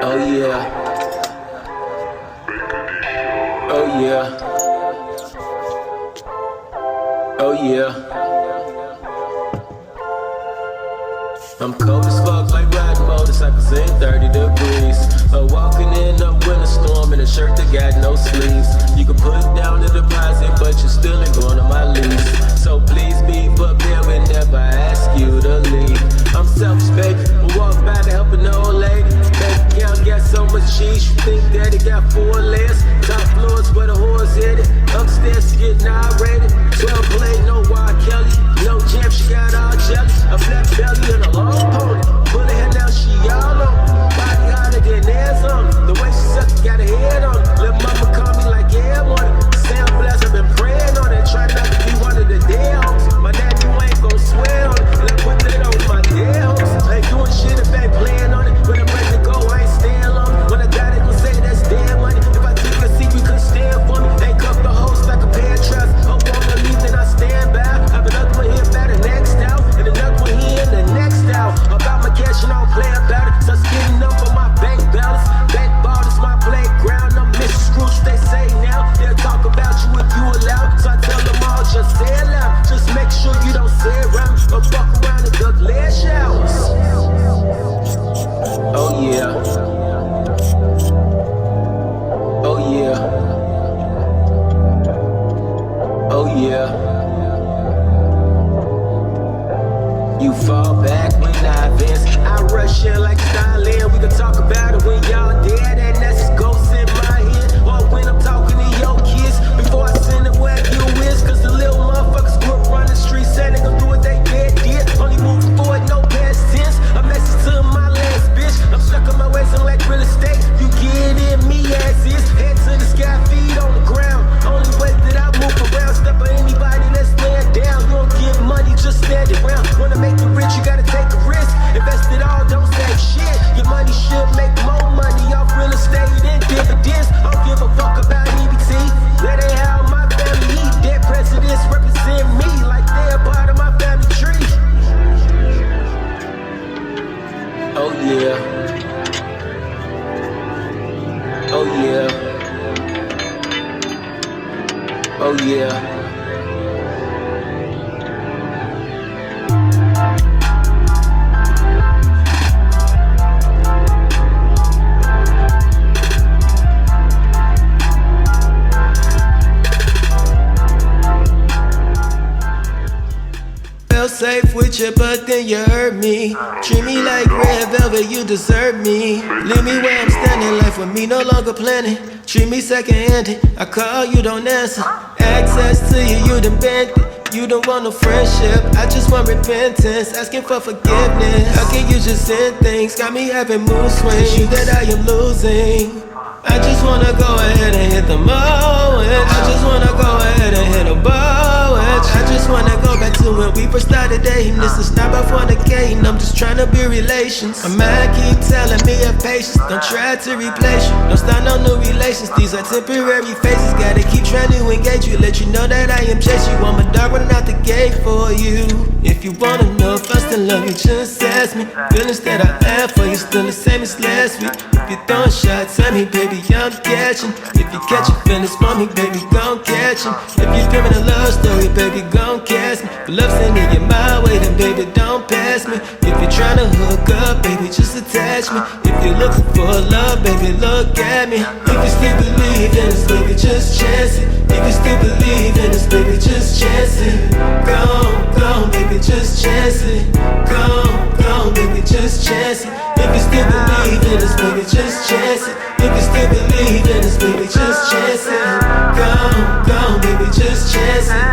Oh yeah. Oh yeah. Oh yeah. I'm cold as fuck like riding motorcycles in 30 degrees. Walking in a winter storm in a shirt that got no sleeves. You can put down the deposit, but you still ain't going on my lease. So please be prepared whenever I ask you to leave. I'm selfish, baby. We'll walk by to help an old lady. Bank account got so much cheese, you think that it got 4 layers. Top floors where the whore's headed. Upstairs getting irate. 12 blade, no Y Kelly. No jam, she got all jelly. A flat belly and a long pony. Bullet head now, she all on. Body hotter than nails on. The way she suck, got her head on. Lil' mama call me like yeah, on it. Sam blast, I've been praying on it. Try not to be one of the dead hoes. My daddy ain't gon' swear on it. Let put that on my dead hoes. Ain't doing shit if ain't playing on it. When I'm ready to go, I ain't staying long. When I got it, gon' say that's dead money. If I took a seat, you couldn't stand for me. Ain't cuff the host like a pair of traps. Hope on the leave, then I stand by. Have another one here, better next out. And another one here, and the next out. About my cash and I don't play about it. So getting up on my bank balance. Bank ball is my playground. I'm Mr. Scrooge, they say now. They'll talk about you if you allow. So I tell them all, just say it loud. Just make sure you don't say it around. Or fuck around and duck lead showers. Oh yeah. Oh yeah. Oh yeah. You fall back when I advance. I rush in like Stalin. We can talk about it when y'all dead, and that's just ghosts in my head. Or when I'm talking to your kids before I send it where you is. Cause the little motherfuckers grew up running the streets, saying they gon' do what they dead did. Only moving forward, no past tense. A message to my last bitch. I'm stuck on my ways, I'm like real estate. You get in me as is. Head to the sky, feet on the ground. Only way that I move around. Step on anybody that's laying down. You don't get money, just stand around. Wanna make it rich, you gotta take a risk. Invest it all, don't save shit. Your money should make more money off real estate and dividends. I don't give a fuck about EBT. That ain't how my family eat. Dead presidents represent me like they're part of my family tree. Oh yeah. Oh yeah. Oh yeah. Safe with you, but then you hurt me. Treat me like red velvet, you deserve me. Leave me where I'm standing, life with me no longer planning. Treat me second-handed, I call, you don't answer. Access to you, you done bent it. You don't want no friendship, I just want repentance. Asking for forgiveness. How can you just send things? Got me having mood swings. You that I am losing. I just wanna go ahead and hit the mowing. I just wanna go ahead and hit a bow. I just wanna go back to when we first started dating. This is not about fornicating, I'm just trying to build relations. My mind keep telling me have patience, don't try to replace you. Don't start no new relations, these are temporary phases. Gotta keep trying to engage you, let you know that I am chase you. I'm a dog running out the gate for you. If you wanna know if I still love you, just ask me. Feelings that I have for you still the same as last week. If you're throwing shots at me, baby, I'm catching. If you catch your feelings for me, baby, gon' catch 'em. If you're feeling a love story, baby, gon' catch me. If love's sending you my way, then baby, don't pass me. If you're trying to hook up, baby, just attach me. If you're looking for love, baby, look at me. If you still believe in this, baby, just chance it. If you still believe in this, baby, just chance it. Go, baby, just chance it. Go, baby, just chance it. If you still believe in this, baby, just chance it. If you still believe in this, baby, just chance it. Go, baby, just chance it.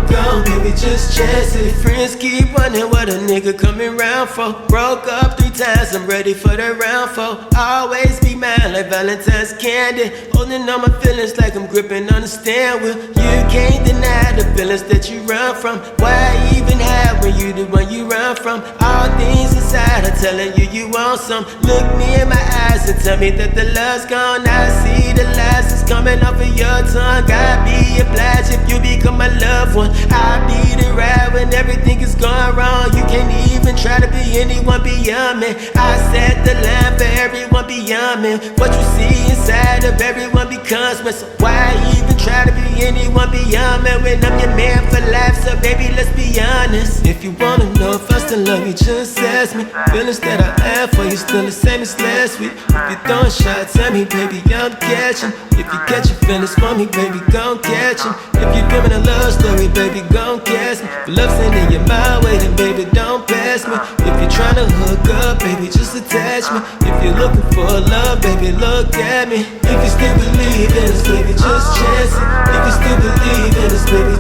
Go, baby, just chance it. Friends keep wondering what a nigga coming round for. Broke up 3 times, I'm ready for the round 4. Always be mine like Valentine's candy. Holding on my feelings like I'm gripping on the steering wheel. You can't deny the feelings that you run from. Why even can have when you the one you run from. All things inside are telling you you want some. Look me in my eyes and tell me that the love's gone. I see the last is coming off of your tongue. I'd be obliged if you become my loved one. I'll be the ride when everything is going wrong. You can't even try to be anyone beyond me. I set the line for everyone beyond me. What you see inside of everyone becomes me. So why even try to be anyone beyond me when I'm your man for life? So baby, let's be honest. If you wanna know if I still love you, just ask me. Feelings that I have for you still the same as last week. If you're throwing shots at me, baby, I'm catching. If you catch your feelings for me, baby, gon' catch 'em. If you're dreaming a love story, baby, gon' catch me. If love's sending you my way, then baby, don't pass me. If you're trying to hook up, baby, just attach me. If you're looking for love, baby, look at me. If you still believe in us, baby, just chance it. If you still believe in us, baby,